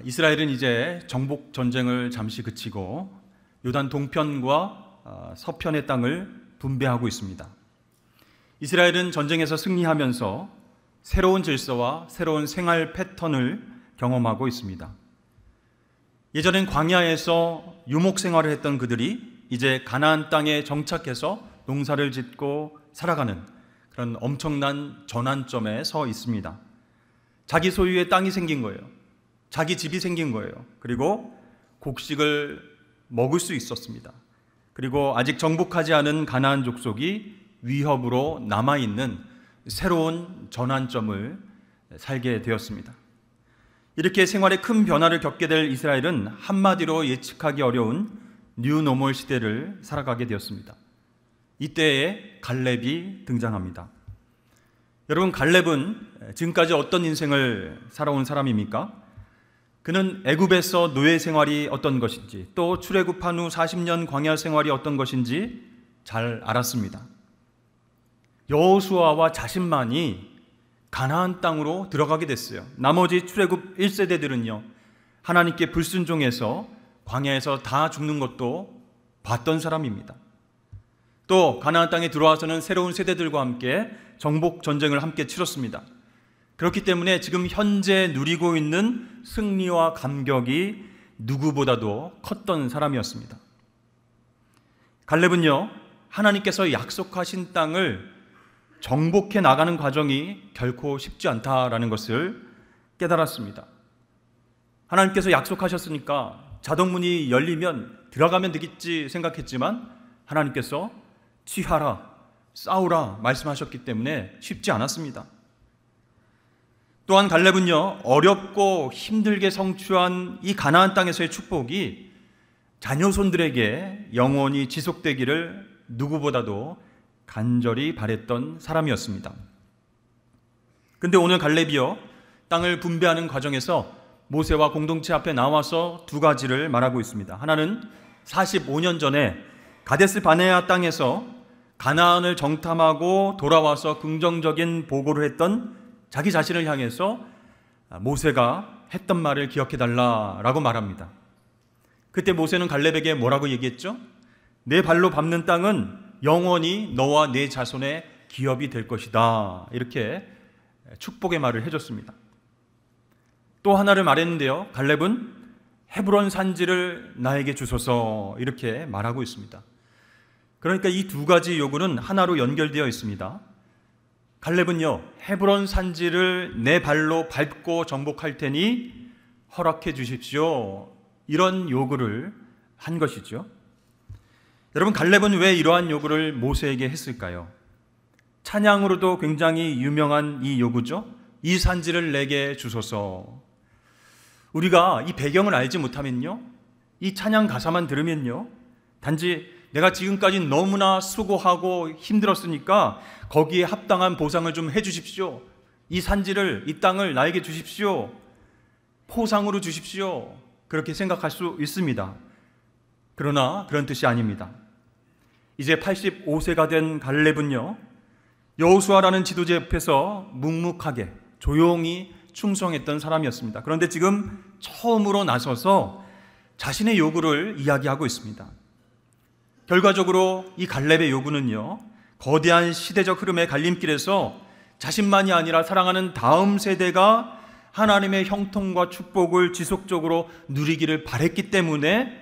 이스라엘은 이제 정복 전쟁을 잠시 그치고 요단 동편과 서편의 땅을 분배하고 있습니다. 이스라엘은 전쟁에서 승리하면서 새로운 질서와 새로운 생활 패턴을 경험하고 있습니다. 예전엔 광야에서 유목 생활을 했던 그들이 이제 가나안 땅에 정착해서 농사를 짓고 살아가는 그런 엄청난 전환점에 서 있습니다. 자기 소유의 땅이 생긴 거예요. 자기 집이 생긴 거예요. 그리고 곡식을 먹을 수 있었습니다. 그리고 아직 정복하지 않은 가나안 족속이 위협으로 남아있는 새로운 전환점을 살게 되었습니다. 이렇게 생활에 큰 변화를 겪게 될 이스라엘은 한마디로 예측하기 어려운 뉴노멀 시대를 살아가게 되었습니다. 이때에 갈렙이 등장합니다. 여러분, 갈렙은 지금까지 어떤 인생을 살아온 사람입니까? 그는 애굽에서 노예 생활이 어떤 것인지, 또 출애굽한 후 40년 광야 생활이 어떤 것인지 잘 알았습니다. 여호수아와 자신만이 가나안 땅으로 들어가게 됐어요. 나머지 출애굽 1세대들은요, 하나님께 불순종해서 광야에서 다 죽는 것도 봤던 사람입니다. 또 가나안 땅에 들어와서는 새로운 세대들과 함께 정복 전쟁을 함께 치렀습니다. 그렇기 때문에 지금 현재 누리고 있는 승리와 감격이 누구보다도 컸던 사람이었습니다. 갈렙은요, 하나님께서 약속하신 땅을 정복해 나가는 과정이 결코 쉽지 않다라는 것을 깨달았습니다. 하나님께서 약속하셨으니까 자동문이 열리면 들어가면 되겠지 생각했지만 하나님께서 취하라, 싸우라 말씀하셨기 때문에 쉽지 않았습니다. 또한 갈렙은요, 어렵고 힘들게 성취한 이 가나안 땅에서의 축복이 자녀손들에게 영원히 지속되기를 누구보다도 간절히 바랬던 사람이었습니다. 근데 오늘 갈렙이요, 땅을 분배하는 과정에서 모세와 공동체 앞에 나와서 두 가지를 말하고 있습니다. 하나는 45년 전에 가데스 바네아 땅에서 가나안을 정탐하고 돌아와서 긍정적인 보고를 했던 자기 자신을 향해서 모세가 했던 말을 기억해달라라고 말합니다. 그때 모세는 갈렙에게 뭐라고 얘기했죠? 내 발로 밟는 땅은 영원히 너와 내 자손의 기업이 될 것이다. 이렇게 축복의 말을 해줬습니다. 또 하나를 말했는데요, 갈렙은 헤브론 산지를 나에게 주소서 이렇게 말하고 있습니다. 그러니까 이 두 가지 요구는 하나로 연결되어 있습니다. 갈렙은요, 헤브론 산지를 내 발로 밟고 정복할 테니 허락해 주십시오, 이런 요구를 한 것이죠. 여러분, 갈렙은 왜 이러한 요구를 모세에게 했을까요? 찬양으로도 굉장히 유명한 이 요구죠. 이 산지를 내게 주소서. 우리가 이 배경을 알지 못하면요, 이 찬양 가사만 들으면요, 단지 내가 지금까지 너무나 수고하고 힘들었으니까 거기에 합당한 보상을 좀 해주십시오, 이 산지를, 이 땅을 나에게 주십시오, 포상으로 주십시오, 그렇게 생각할 수 있습니다. 그러나 그런 뜻이 아닙니다. 이제 85세가 된 갈렙은요, 여호수아라는 지도자 옆에서 묵묵하게 조용히 충성했던 사람이었습니다. 그런데 지금 처음으로 나서서 자신의 요구를 이야기하고 있습니다. 결과적으로 이 갈렙의 요구는요, 거대한 시대적 흐름의 갈림길에서 자신만이 아니라 사랑하는 다음 세대가 하나님의 형통과 축복을 지속적으로 누리기를 바랬기 때문에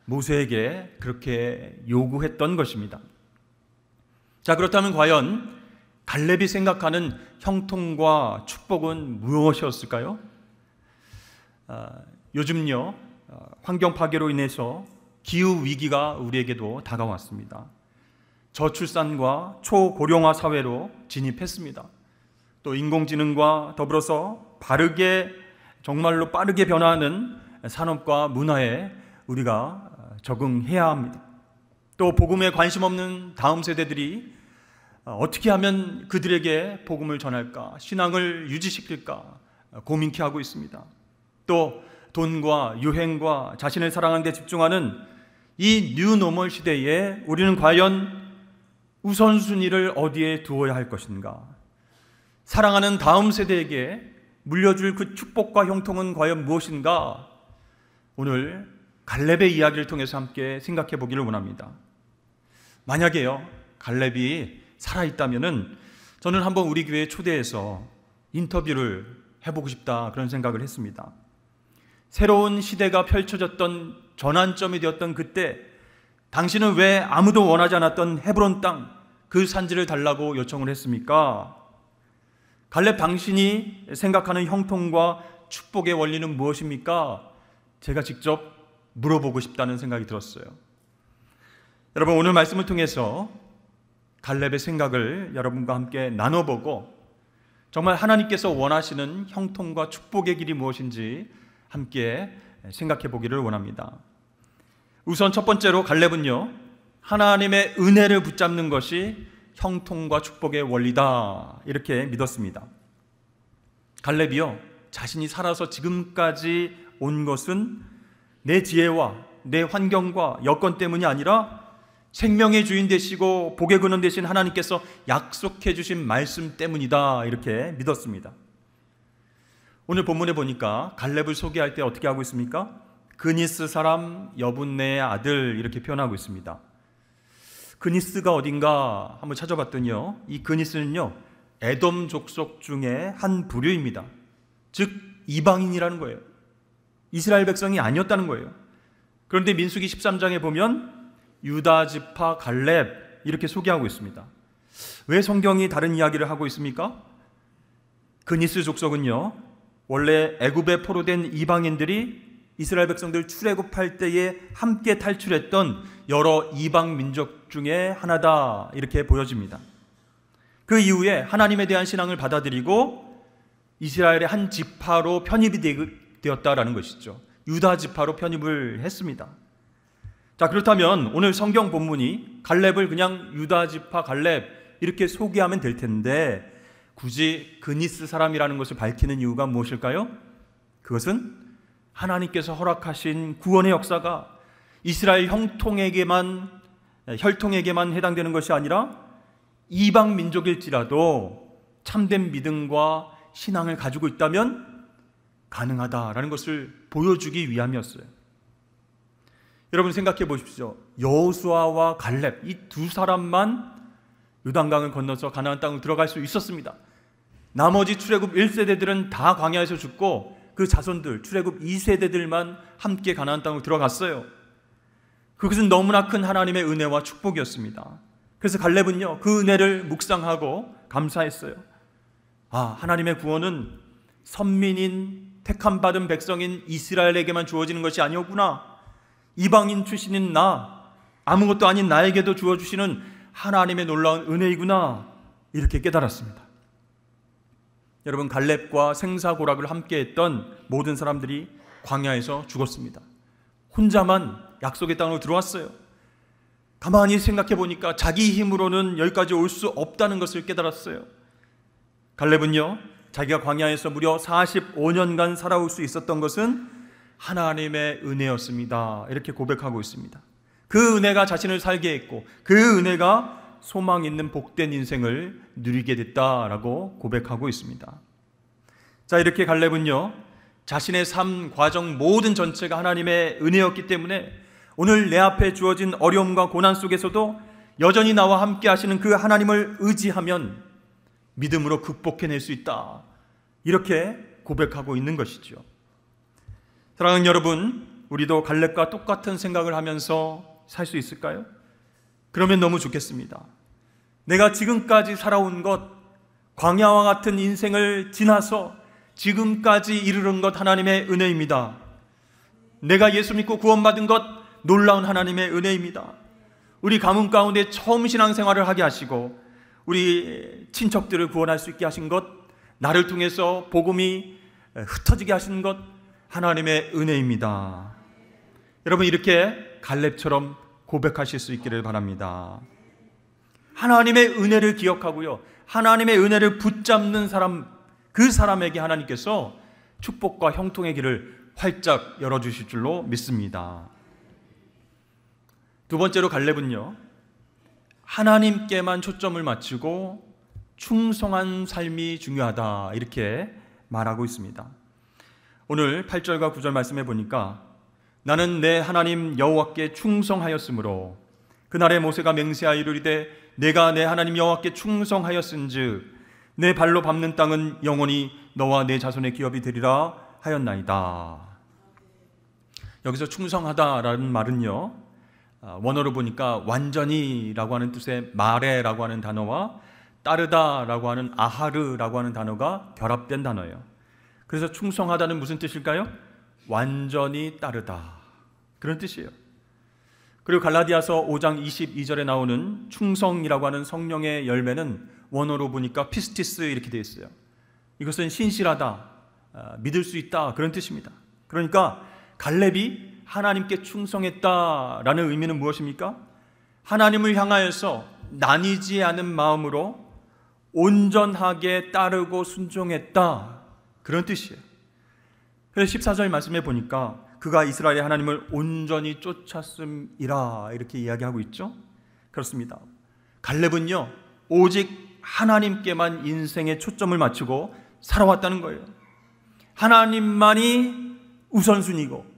모세에게 그렇게 요구했던 것입니다. 자, 그렇다면 과연 갈렙이 생각하는 형통과 축복은 무엇이었을까요? 요즘요, 환경 파괴로 인해서 기후 위기가 우리에게도 다가왔습니다. 저출산과 초고령화 사회로 진입했습니다. 또 인공지능과 더불어서 정말로 빠르게 변화하는 산업과 문화에 우리가 적응해야 합니다. 또 복음에 관심 없는 다음 세대들이 어떻게 하면 그들에게 복음을 전할까, 신앙을 유지시킬까 고민케 하고 있습니다. 또 돈과 유행과 자신을 사랑하는 데 집중하는 이 뉴노멀 시대에 우리는 과연 우선순위를 어디에 두어야 할 것인가? 사랑하는 다음 세대에게 물려줄 그 축복과 형통은 과연 무엇인가? 오늘 갈렙의 이야기를 통해서 함께 생각해 보기를 원합니다. 만약에요, 갈렙이 살아있다면은 저는 한번 우리 교회에 초대해서 인터뷰를 해보고 싶다, 그런 생각을 했습니다. 새로운 시대가 펼쳐졌던 전환점이 되었던 그때 당신은 왜 아무도 원하지 않았던 헤브론 땅, 그 산지를 달라고 요청을 했습니까? 갈렙, 당신이 생각하는 형통과 축복의 원리는 무엇입니까? 제가 직접 물어보고 싶다는 생각이 들었어요. 여러분, 오늘 말씀을 통해서 갈렙의 생각을 여러분과 함께 나눠보고 정말 하나님께서 원하시는 형통과 축복의 길이 무엇인지 함께 생각해 보기를 원합니다. 우선 첫 번째로 갈렙은요, 하나님의 은혜를 붙잡는 것이 형통과 축복의 원리다, 이렇게 믿었습니다. 갈렙이요, 자신이 살아서 지금까지 온 것은 내 지혜와 내 환경과 여건 때문이 아니라 생명의 주인 되시고 복의 근원 되신 하나님께서 약속해 주신 말씀 때문이다, 이렇게 믿었습니다. 오늘 본문에 보니까 갈렙을 소개할 때 어떻게 하고 있습니까? 그니스 사람 여분네의 아들, 이렇게 표현하고 있습니다. 그니스가 어딘가 한번 찾아봤더니요, 이 그니스는요, 에돔 족속 중에 한 부류입니다. 즉 이방인이라는 거예요. 이스라엘 백성이 아니었다는 거예요. 그런데 민수기 13장에 보면 유다 지파 갈렙, 이렇게 소개하고 있습니다. 왜 성경이 다른 이야기를 하고 있습니까? 그니스 족속은요, 원래 애굽에 포로된 이방인들이 이스라엘 백성들 출애굽할 때에 함께 탈출했던 여러 이방 민족 중에 하나다, 이렇게 보여집니다. 그 이후에 하나님에 대한 신앙을 받아들이고 이스라엘의 한 지파로 편입이 되었다라는 것이죠. 유다 지파로 편입을 했습니다. 자, 그렇다면 오늘 성경 본문이 갈렙을 그냥 유다 지파 갈렙 이렇게 소개하면 될 텐데 굳이 그니스 사람이라는 것을 밝히는 이유가 무엇일까요? 그것은 하나님께서 허락하신 구원의 역사가 이스라엘 혈통에게만 해당되는 것이 아니라 이방 민족일지라도 참된 믿음과 신앙을 가지고 있다면 가능하다라는 것을 보여주기 위함이었어요. 여러분 생각해 보십시오. 여호수아와 갈렙, 이 두 사람만 요단강을 건너서 가나안 땅으로 들어갈 수 있었습니다. 나머지 출애굽 1세대들은 다 광야에서 죽고 그 자손들, 출애굽 2세대들만 함께 가나안 땅으로 들어갔어요. 그것은 너무나 큰 하나님의 은혜와 축복이었습니다. 그래서 갈렙은요, 그 은혜를 묵상하고 감사했어요. 아, 하나님의 구원은 선민인 택함받은 백성인 이스라엘에게만 주어지는 것이 아니었구나. 이방인 출신인 나, 아무것도 아닌 나에게도 주어주시는 하나님의 놀라운 은혜이구나, 이렇게 깨달았습니다. 여러분, 갈렙과 생사고락을 함께했던 모든 사람들이 광야에서 죽었습니다. 혼자만 약속의 땅으로 들어왔어요. 가만히 생각해 보니까 자기 힘으로는 여기까지 올 수 없다는 것을 깨달았어요. 갈렙은요, 자기가 광야에서 무려 45년간 살아올 수 있었던 것은 하나님의 은혜였습니다, 이렇게 고백하고 있습니다. 그 은혜가 자신을 살게 했고 그 은혜가 소망 있는 복된 인생을 누리게 됐다라고 고백하고 있습니다. 자, 이렇게 갈렙은요, 자신의 삶 과정 모든 전체가 하나님의 은혜였기 때문에 오늘 내 앞에 주어진 어려움과 고난 속에서도 여전히 나와 함께 하시는 그 하나님을 의지하면 믿음으로 극복해낼 수 있다, 이렇게 고백하고 있는 것이죠. 사랑하는 여러분, 우리도 갈렙과 똑같은 생각을 하면서 살 수 있을까요? 그러면 너무 좋겠습니다. 내가 지금까지 살아온 것, 광야와 같은 인생을 지나서 지금까지 이르는 것 하나님의 은혜입니다. 내가 예수 믿고 구원받은 것 놀라운 하나님의 은혜입니다. 우리 가문 가운데 처음 신앙생활을 하게 하시고 우리 친척들을 구원할 수 있게 하신 것, 나를 통해서 복음이 흩어지게 하신 것 하나님의 은혜입니다. 여러분, 이렇게 갈렙처럼 고백하실 수 있기를 바랍니다. 하나님의 은혜를 기억하고요, 하나님의 은혜를 붙잡는 사람, 그 사람에게 하나님께서 축복과 형통의 길을 활짝 열어주실 줄로 믿습니다. 두 번째로 갈렙은요, 하나님께만 초점을 맞추고 충성한 삶이 중요하다, 이렇게 말하고 있습니다. 오늘 8절과 9절 말씀해 보니까 나는 내 하나님 여호와께 충성하였으므로 그날에 모세가 맹세하여 이르리되 내가 내 하나님 여호와께 충성하였은즉 내 발로 밟는 땅은 영원히 너와 내 자손의 기업이 되리라 하였나이다. 여기서 충성하다라는 말은요, 원어로 보니까 완전히라고 하는 뜻의 마레라고 하는 단어와 따르다라고 하는 아하르라고 하는 단어가 결합된 단어예요. 그래서 충성하다는 무슨 뜻일까요? 완전히 따르다, 그런 뜻이에요. 그리고 갈라디아서 5장 22절에 나오는 충성이라고 하는 성령의 열매는 원어로 보니까 피스티스 이렇게 되어 있어요. 이것은 신실하다, 믿을 수 있다, 그런 뜻입니다. 그러니까 갈렙이 하나님께 충성했다라는 의미는 무엇입니까? 하나님을 향하여서 나뉘지 않은 마음으로 온전하게 따르고 순종했다, 그런 뜻이에요. 그래서 14절 말씀해 보니까 그가 이스라엘의 하나님을 온전히 쫓았음이라 이렇게 이야기하고 있죠. 그렇습니다. 갈렙은요, 오직 하나님께만 인생의 초점을 맞추고 살아왔다는 거예요. 하나님만이 우선순위고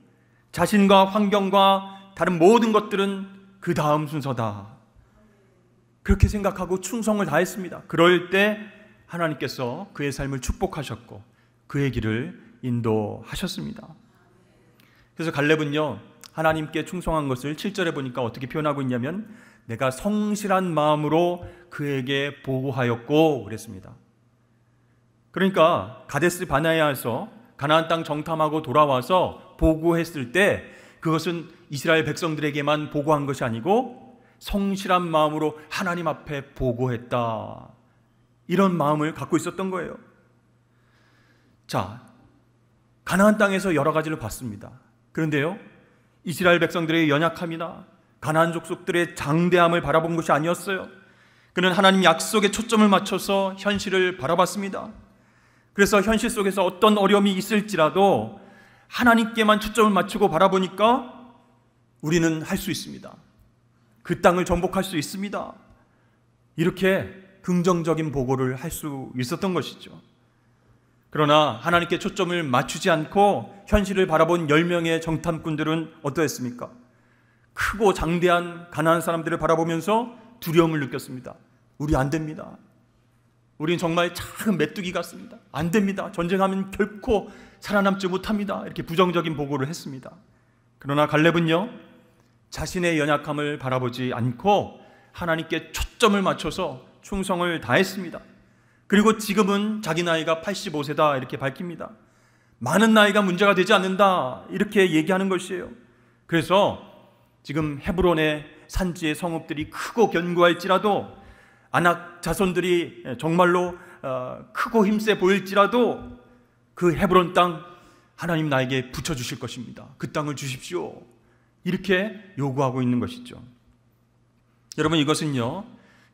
자신과 환경과 다른 모든 것들은 그 다음 순서다, 그렇게 생각하고 충성을 다했습니다. 그럴 때 하나님께서 그의 삶을 축복하셨고 그의 길을 인도하셨습니다. 그래서 갈렙은요, 하나님께 충성한 것을 7절에 보니까 어떻게 표현하고 있냐면 내가 성실한 마음으로 그에게 보고하였고 그랬습니다. 그러니까 가데스 바네아에서 가나안 땅 정탐하고 돌아와서 보고했을 때 그것은 이스라엘 백성들에게만 보고한 것이 아니고 성실한 마음으로 하나님 앞에 보고했다, 이런 마음을 갖고 있었던 거예요. 자, 가나안 땅에서 여러 가지를 봤습니다. 그런데요, 이스라엘 백성들의 연약함이나 가나안 족속들의 장대함을 바라본 것이 아니었어요. 그는 하나님 약속에 초점을 맞춰서 현실을 바라봤습니다. 그래서 현실 속에서 어떤 어려움이 있을지라도 하나님께만 초점을 맞추고 바라보니까 우리는 할 수 있습니다. 그 땅을 정복할 수 있습니다. 이렇게 긍정적인 보고를 할 수 있었던 것이죠. 그러나 하나님께 초점을 맞추지 않고 현실을 바라본 10명의 정탐꾼들은 어떠했습니까? 크고 장대한 가나안 사람들을 바라보면서 두려움을 느꼈습니다. 우리 안 됩니다. 우린 정말 작은 메뚜기 같습니다. 안 됩니다. 전쟁하면 결코 살아남지 못합니다. 이렇게 부정적인 보고를 했습니다. 그러나 갈렙은요, 자신의 연약함을 바라보지 않고 하나님께 초점을 맞춰서 충성을 다했습니다. 그리고 지금은 자기 나이가 85세다 이렇게 밝힙니다. 많은 나이가 문제가 되지 않는다 이렇게 얘기하는 것이에요. 그래서 지금 헤브론의 산지의 성읍들이 크고 견고할지라도 아낙 자손들이 정말로 크고 힘세 보일지라도 그 헤브론 땅 하나님 나에게 붙여주실 것입니다. 그 땅을 주십시오, 이렇게 요구하고 있는 것이죠. 여러분, 이것은요,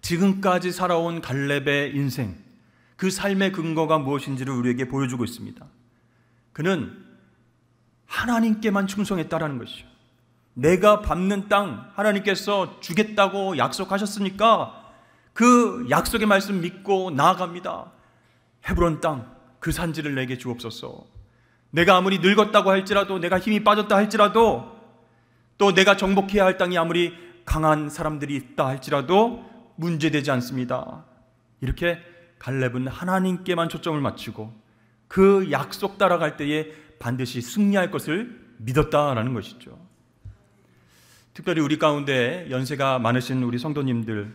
지금까지 살아온 갈렙의 인생, 그 삶의 근거가 무엇인지를 우리에게 보여주고 있습니다. 그는 하나님께만 충성했다라는 것이죠. 내가 밟는 땅 하나님께서 주겠다고 약속하셨으니까 그 약속의 말씀 믿고 나아갑니다. 헤브론 땅, 그 산지를 내게 주옵소서. 내가 아무리 늙었다고 할지라도, 내가 힘이 빠졌다 할지라도, 또 내가 정복해야 할 땅이 아무리 강한 사람들이 있다 할지라도 문제되지 않습니다. 이렇게 갈렙은 하나님께만 초점을 맞추고 그 약속 따라갈 때에 반드시 승리할 것을 믿었다라는 것이죠. 특별히 우리 가운데 연세가 많으신 우리 성도님들,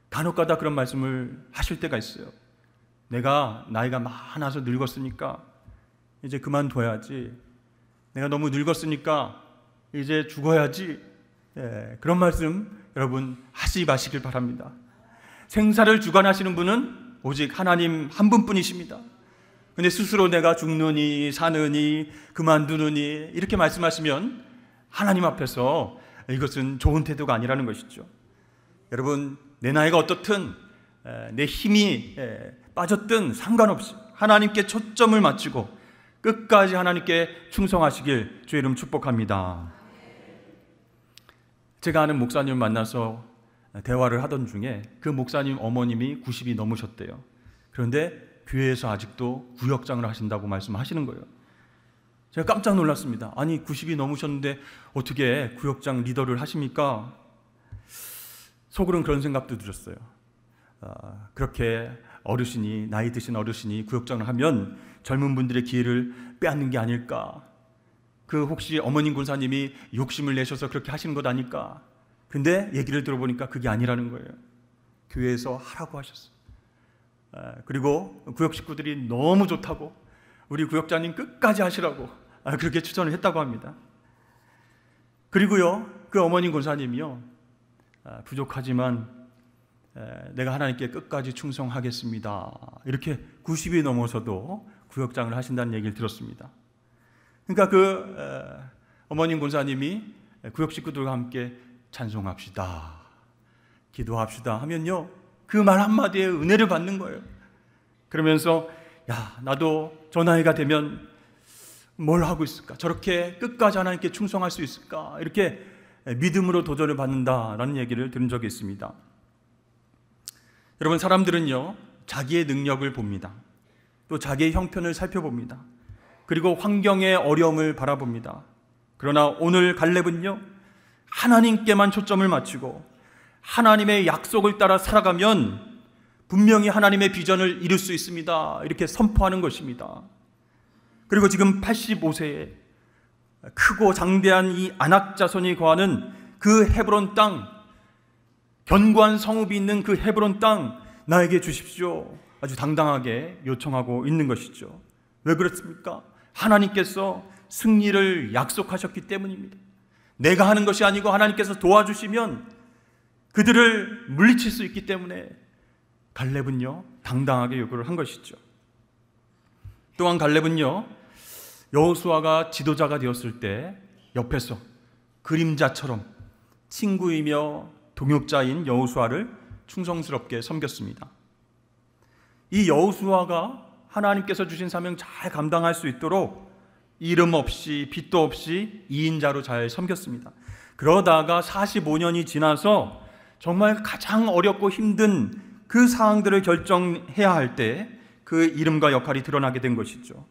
간혹가다 그런 말씀을 하실 때가 있어요. 내가 나이가 많아서 늙었으니까 이제 그만둬야지. 내가 너무 늙었으니까 이제 죽어야지. 그런 말씀 여러분 하지 마시길 바랍니다. 생사를 주관하시는 분은 오직 하나님 한 분뿐이십니다. 근데 스스로 내가 죽느니 사느니 그만두느니 이렇게 말씀하시면 하나님 앞에서 이것은 좋은 태도가 아니라는 것이죠. 여러분, 내 나이가 어떻든 내 힘이 빠졌든 상관없이 하나님께 초점을 맞추고 끝까지 하나님께 충성하시길 주의 이름 축복합니다. 제가 아는 목사님 만나서 대화를 하던 중에 그 목사님 어머님이 90이 넘으셨대요. 그런데 교회에서 아직도 구역장을 하신다고 말씀하시는 거예요. 제가 깜짝 놀랐습니다. 아니 90이 넘으셨는데 어떻게 구역장 리더를 하십니까? 속으로는 그런 생각도 들었어요. 그렇게 어르신이, 나이 드신 어르신이 구역장을 하면 젊은 분들의 기회를 빼앗는 게 아닐까? 그 혹시 어머님 권사님이 욕심을 내셔서 그렇게 하시는 것 아닐까? 근데 얘기를 들어보니까 그게 아니라는 거예요. 교회에서 하라고 하셨어요. 그리고 구역 식구들이 너무 좋다고, 우리 구역장님 끝까지 하시라고 그렇게 추천을 했다고 합니다. 그리고요, 그 어머님 권사님이요, 부족하지만 내가 하나님께 끝까지 충성하겠습니다, 이렇게 90이 넘어서도 구역장을 하신다는 얘기를 들었습니다. 그러니까 그 어머님 권사님이 구역 식구들과 함께 찬송합시다, 기도합시다 하면요, 그 말 한마디에 은혜를 받는 거예요. 그러면서 야, 나도 저 나이가 되면 뭘 하고 있을까? 저렇게 끝까지 하나님께 충성할 수 있을까? 이렇게 믿음으로 도전을 받는다라는 얘기를 들은 적이 있습니다. 여러분, 사람들은요, 자기의 능력을 봅니다. 또 자기의 형편을 살펴봅니다. 그리고 환경의 어려움을 바라봅니다. 그러나 오늘 갈렙은요, 하나님께만 초점을 맞추고 하나님의 약속을 따라 살아가면 분명히 하나님의 비전을 이룰 수 있습니다, 이렇게 선포하는 것입니다. 그리고 지금 85세에 크고 장대한 이 아낙 자손이 거하는 그 헤브론 땅, 견고한 성읍이 있는 그 헤브론 땅 나에게 주십시오, 아주 당당하게 요청하고 있는 것이죠. 왜 그렇습니까? 하나님께서 승리를 약속하셨기 때문입니다. 내가 하는 것이 아니고 하나님께서 도와주시면 그들을 물리칠 수 있기 때문에 갈렙은요, 당당하게 요구를 한 것이죠. 또한 갈렙은요, 여호수아가 지도자가 되었을 때 옆에서 그림자처럼 친구이며 동역자인 여호수아를 충성스럽게 섬겼습니다. 이 여호수아가 하나님께서 주신 사명 잘 감당할 수 있도록 이름 없이 빚도 없이 2인자로 잘 섬겼습니다. 그러다가 45년이 지나서 정말 가장 어렵고 힘든 그 상황들을 결정해야 할 때 그 이름과 역할이 드러나게 된 것이죠.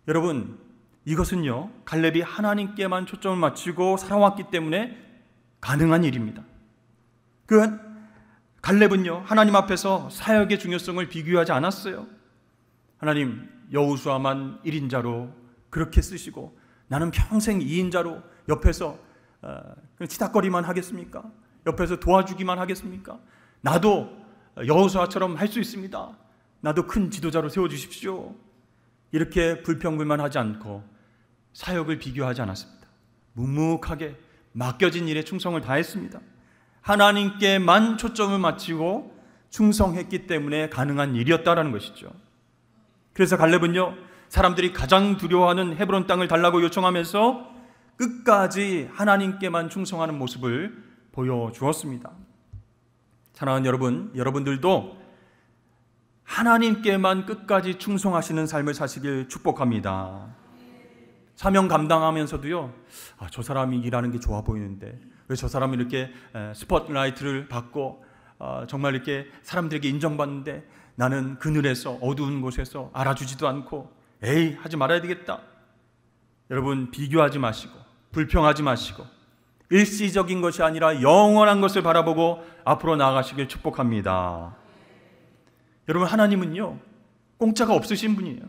여러분, 이것은요, 갈렙이 하나님께만 초점을 맞추고 살아왔기 때문에 가능한 일입니다. 그 갈렙은요, 하나님 앞에서 사역의 중요성을 비교하지 않았어요. 하나님, 여호수아만 1인자로 그렇게 쓰시고 나는 평생 2인자로 옆에서 치닥거리만 하겠습니까? 옆에서 도와주기만 하겠습니까? 나도 여호수아처럼 할 수 있습니다. 나도 큰 지도자로 세워주십시오. 이렇게 불평불만하지 않고 사역을 비교하지 않았습니다. 묵묵하게 맡겨진 일에 충성을 다했습니다. 하나님께만 초점을 맞추고 충성했기 때문에 가능한 일이었다라는 것이죠. 그래서 갈렙은요, 사람들이 가장 두려워하는 헤브론 땅을 달라고 요청하면서 끝까지 하나님께만 충성하는 모습을 보여주었습니다. 사랑하는 여러분, 여러분들도 하나님께만 끝까지 충성하시는 삶을 사시길 축복합니다. 사명 감당하면서도요, 저 사람이 일하는 게 좋아 보이는데 왜 저 사람이 이렇게 스포트라이트를 받고 정말 이렇게 사람들에게 인정받는데 나는 그늘에서 어두운 곳에서 알아주지도 않고, 에이, 하지 말아야 되겠다. 여러분, 비교하지 마시고 불평하지 마시고 일시적인 것이 아니라 영원한 것을 바라보고 앞으로 나아가시길 축복합니다. 여러분, 하나님은요, 공짜가 없으신 분이에요.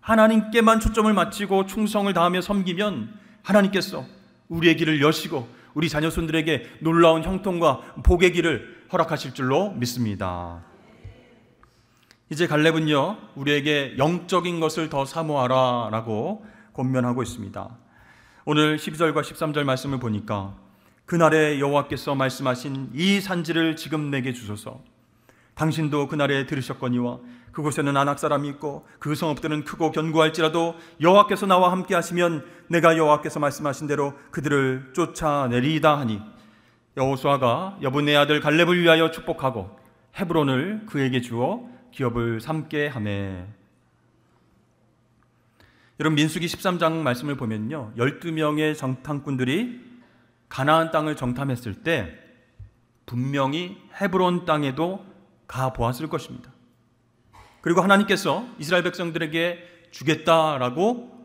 하나님께만 초점을 맞추고 충성을 다하며 섬기면 하나님께서 우리의 길을 여시고 우리 자녀손들에게 놀라운 형통과 복의 길을 허락하실 줄로 믿습니다. 이제 갈렙은요, 우리에게 영적인 것을 더 사모하라 라고 권면하고 있습니다. 오늘 12절과 13절 말씀을 보니까 그날에 여호와께서 말씀하신 이 산지를 지금 내게 주소서. 당신도 그날에 들으셨거니와 그곳에는 아낙 사람이 있고 그 성읍들은 크고 견고할지라도 여호와께서 나와 함께 하시면 내가 여호와께서 말씀하신 대로 그들을 쫓아내리이다 하니, 여호수아가 여분의 아들 갈렙을 위하여 축복하고 헤브론을 그에게 주어 기업을 삼게 하매. 여러분, 민수기 13장 말씀을 보면요, 12명의 정탐꾼들이 가나안 땅을 정탐했을 때 분명히 헤브론 땅에도 가보았을 것입니다. 그리고 하나님께서 이스라엘 백성들에게 주겠다라고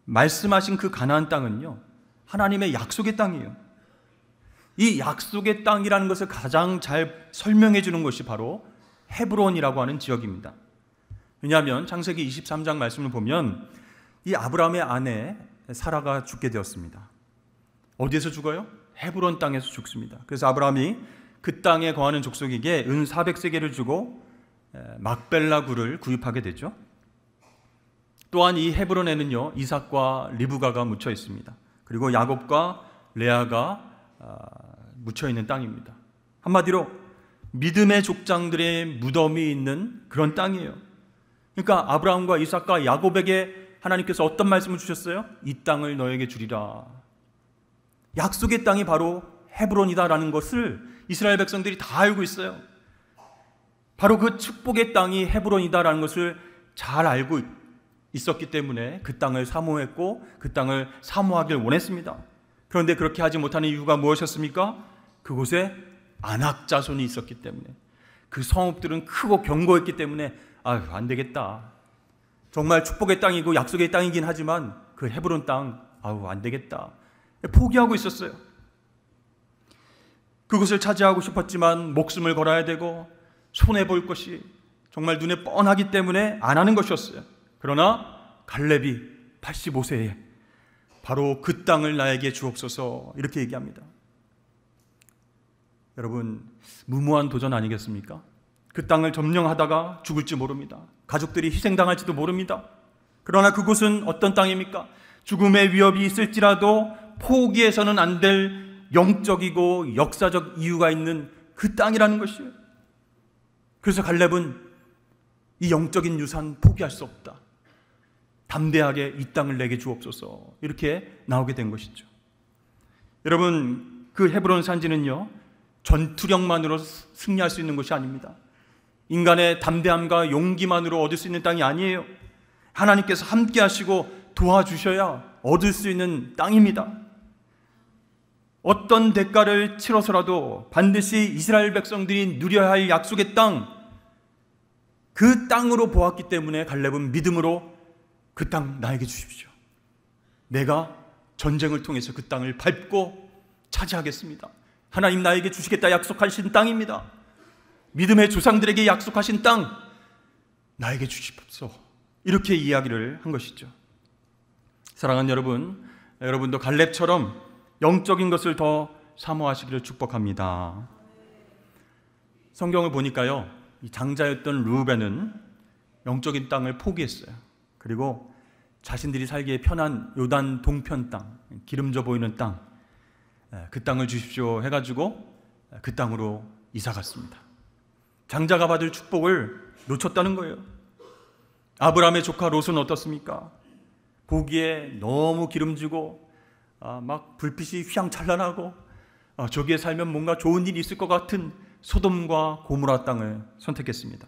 말씀하신 그 가나안 땅은요, 하나님의 약속의 땅이에요. 이 약속의 땅이라는 것을 가장 잘 설명해 주는 것이 바로 헤브론이라고 하는 지역입니다. 왜냐하면 창세기 23장 말씀을 보면 이 아브라함의 아내 사라가 죽게 되었습니다. 어디에서 죽어요? 헤브론 땅에서 죽습니다. 그래서 아브라함이 그 땅에 거하는 족속에게 은 400세겔을 주고 막벨라 굴을 구입하게 되죠. 또한 이 헤브론에는요, 이삭과 리브가가 묻혀 있습니다. 그리고 야곱과 레아가 묻혀 있는 땅입니다. 한마디로 믿음의 족장들의 무덤이 있는 그런 땅이에요. 그러니까 아브라함과 이삭과 야곱에게 하나님께서 어떤 말씀을 주셨어요? 이 땅을 너에게 주리라. 약속의 땅이 바로 헤브론이다라는 것을 이스라엘 백성들이 다 알고 있어요. 바로 그 축복의 땅이 헤브론이다라는 것을 잘 알고 있었기 때문에 그 땅을 사모했고 그 땅을 사모하길 원했습니다. 그런데 그렇게 하지 못하는 이유가 무엇이었습니까? 그곳에 아낙 자손이 있었기 때문에, 그 성읍들은 크고 견고했기 때문에 안 되겠다. 정말 축복의 땅이고 약속의 땅이긴 하지만 그 헤브론 땅 안 되겠다. 포기하고 있었어요. 그곳을 차지하고 싶었지만 목숨을 걸어야 되고 손해볼 것이 정말 눈에 뻔하기 때문에 안 하는 것이었어요. 그러나 갈렙이 85세에 바로 그 땅을 나에게 주옵소서 이렇게 얘기합니다. 여러분, 무모한 도전 아니겠습니까? 그 땅을 점령하다가 죽을지 모릅니다. 가족들이 희생당할지도 모릅니다. 그러나 그곳은 어떤 땅입니까? 죽음의 위협이 있을지라도 포기해서는 안 될 영적이고 역사적 이유가 있는 그 땅이라는 것이에요. 그래서 갈렙은 이 영적인 유산 포기할 수 없다. 담대하게 이 땅을 내게 주옵소서 이렇게 나오게 된 것이죠. 여러분, 그 헤브론 산지는요, 전투력만으로 승리할 수 있는 것이 아닙니다. 인간의 담대함과 용기만으로 얻을 수 있는 땅이 아니에요. 하나님께서 함께 하시고 도와주셔야 얻을 수 있는 땅입니다. 어떤 대가를 치러서라도 반드시 이스라엘 백성들이 누려야 할 약속의 땅, 그 땅으로 보았기 때문에 갈렙은 믿음으로 그 땅 나에게 주십시오. 내가 전쟁을 통해서 그 땅을 밟고 차지하겠습니다. 하나님 나에게 주시겠다 약속하신 땅입니다. 믿음의 조상들에게 약속하신 땅 나에게 주십시오. 이렇게 이야기를 한 것이죠. 사랑하는 여러분, 여러분도 갈렙처럼 영적인 것을 더 사모하시기를 축복합니다. 성경을 보니까요, 이 장자였던 르우벤은 영적인 땅을 포기했어요. 그리고 자신들이 살기에 편한 요단 동편 땅, 기름져 보이는 땅, 그 땅을 주십시오 해가지고 그 땅으로 이사 갔습니다. 장자가 받을 축복을 놓쳤다는 거예요. 아브라함의 조카 롯은 어떻습니까? 보기에 너무 기름지고 막 불빛이 휘황찬란하고 저기에 살면 뭔가 좋은 일이 있을 것 같은 소돔과 고모라 땅을 선택했습니다.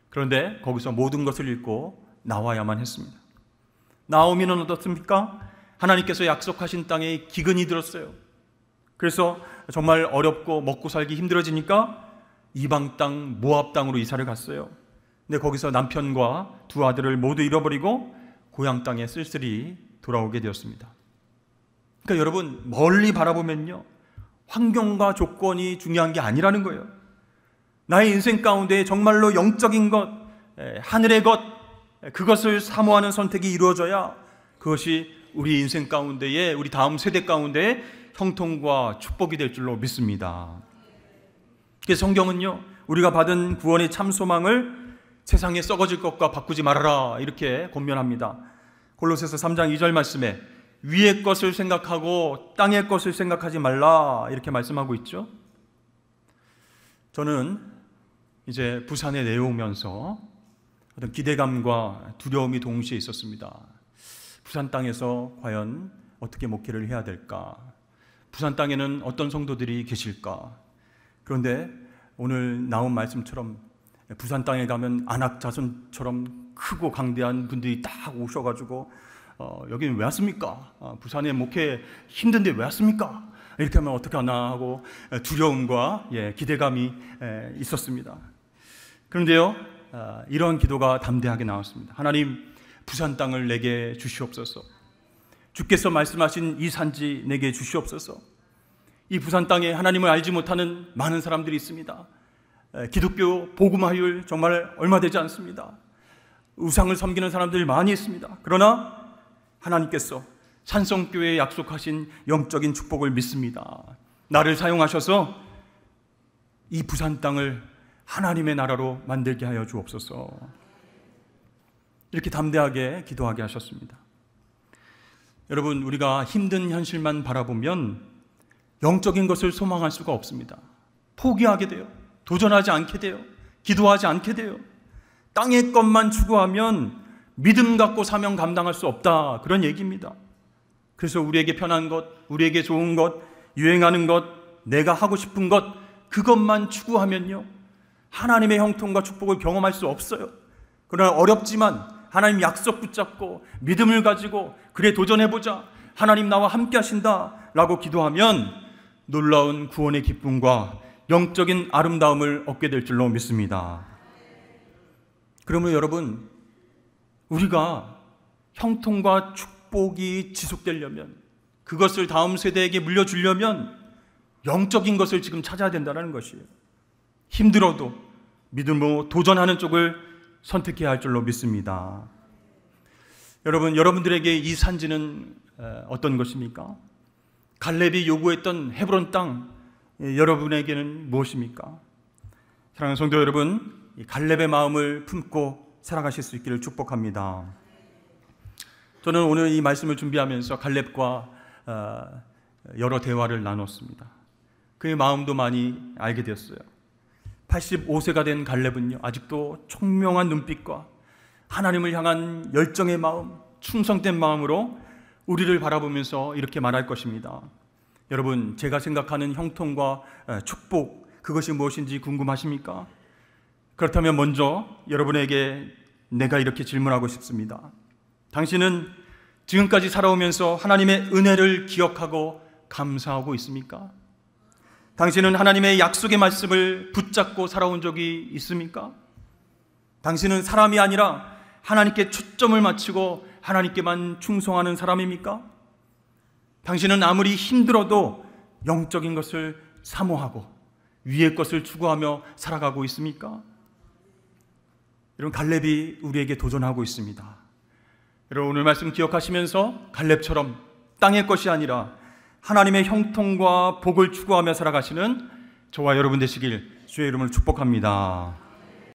그런데 거기서 모든 것을 잃고 나와야만 했습니다. 나오미는 어떻습니까? 하나님께서 약속하신 땅에 기근이 들었어요. 그래서 정말 어렵고 먹고 살기 힘들어지니까 이방 땅 모압 땅으로 이사를 갔어요. 근데 거기서 남편과 두 아들을 모두 잃어버리고 고향 땅에 쓸쓸히 돌아오게 되었습니다. 그러니까 여러분, 멀리 바라보면요, 환경과 조건이 중요한 게 아니라는 거예요. 나의 인생 가운데 정말로 영적인 것, 하늘의 것, 그것을 사모하는 선택이 이루어져야 그것이 우리 인생 가운데에, 우리 다음 세대 가운데에 형통과 축복이 될 줄로 믿습니다. 그래서 성경은요, 우리가 받은 구원의 참 소망을 세상에 썩어질 것과 바꾸지 말아라 이렇게 권면합니다. 골로새서 3장 2절 말씀에 위의 것을 생각하고 땅의 것을 생각하지 말라 이렇게 말씀하고 있죠. 저는 이제 부산에 내려오면서 어떤 기대감과 두려움이 동시에 있었습니다. 부산 땅에서 과연 어떻게 목회를 해야 될까? 부산 땅에는 어떤 성도들이 계실까? 그런데 오늘 나온 말씀처럼 부산 땅에 가면 안악 자손처럼 크고 강대한 분들이 딱 오셔가지고 여기는 왜 왔습니까? 부산에 목회 힘든데 왜 왔습니까? 이렇게 하면 어떻게 하나 하고 두려움과 기대감이 있었습니다. 그런데요, 이런 기도가 담대하게 나왔습니다. 하나님, 부산 땅을 내게 주시옵소서. 주께서 말씀하신 이 산지 내게 주시옵소서. 이 부산 땅에 하나님을 알지 못하는 많은 사람들이 있습니다. 기독교 복음화율 정말 얼마 되지 않습니다. 우상을 섬기는 사람들이 많이 있습니다. 그러나 하나님께서 산성교회에 약속하신 영적인 축복을 믿습니다. 나를 사용하셔서 이 부산 땅을 하나님의 나라로 만들게 하여 주옵소서. 이렇게 담대하게 기도하게 하셨습니다. 여러분, 우리가 힘든 현실만 바라보면 영적인 것을 소망할 수가 없습니다. 포기하게 돼요. 도전하지 않게 돼요. 기도하지 않게 돼요. 땅의 것만 추구하면 믿음 갖고 사명 감당할 수 없다, 그런 얘기입니다. 그래서 우리에게 편한 것, 우리에게 좋은 것, 유행하는 것, 내가 하고 싶은 것, 그것만 추구하면요, 하나님의 형통과 축복을 경험할 수 없어요. 그러나 어렵지만 하나님 약속 붙잡고 믿음을 가지고 그래 도전해보자, 하나님 나와 함께 하신다 라고 기도하면 놀라운 구원의 기쁨과 영적인 아름다움을 얻게 될 줄로 믿습니다. 그러면 여러분, 우리가 형통과 축복이 지속되려면, 그것을 다음 세대에게 물려주려면 영적인 것을 지금 찾아야 된다는 것이에요. 힘들어도 믿음으로 도전하는 쪽을 선택해야 할 줄로 믿습니다. 여러분, 여러분들에게 이 산지는 어떤 것입니까? 갈렙이 요구했던 헤브론 땅, 여러분에게는 무엇입니까? 사랑하는 성도 여러분, 갈렙의 마음을 품고 살아가실 수 있기를 축복합니다. 저는 오늘 이 말씀을 준비하면서 갈렙과 여러 대화를 나눴습니다. 그의 마음도 많이 알게 되었어요. 85세가 된 갈렙은요, 아직도 총명한 눈빛과 하나님을 향한 열정의 마음, 충성된 마음으로 우리를 바라보면서 이렇게 말할 것입니다. 여러분, 제가 생각하는 형통과 축복, 그것이 무엇인지 궁금하십니까? 그렇다면 먼저 여러분에게 내가 이렇게 질문하고 싶습니다. 당신은 지금까지 살아오면서 하나님의 은혜를 기억하고 감사하고 있습니까? 당신은 하나님의 약속의 말씀을 붙잡고 살아온 적이 있습니까? 당신은 사람이 아니라 하나님께 초점을 맞추고 하나님께만 충성하는 사람입니까? 당신은 아무리 힘들어도 영적인 것을 사모하고 위의 것을 추구하며 살아가고 있습니까? 여러분, 갈렙이 우리에게 도전하고 있습니다. 여러분, 오늘 말씀 기억하시면서 갈렙처럼 땅의 것이 아니라 하나님의 형통과 복을 추구하며 살아가시는 저와 여러분 되시길 주의 이름으로 축복합니다.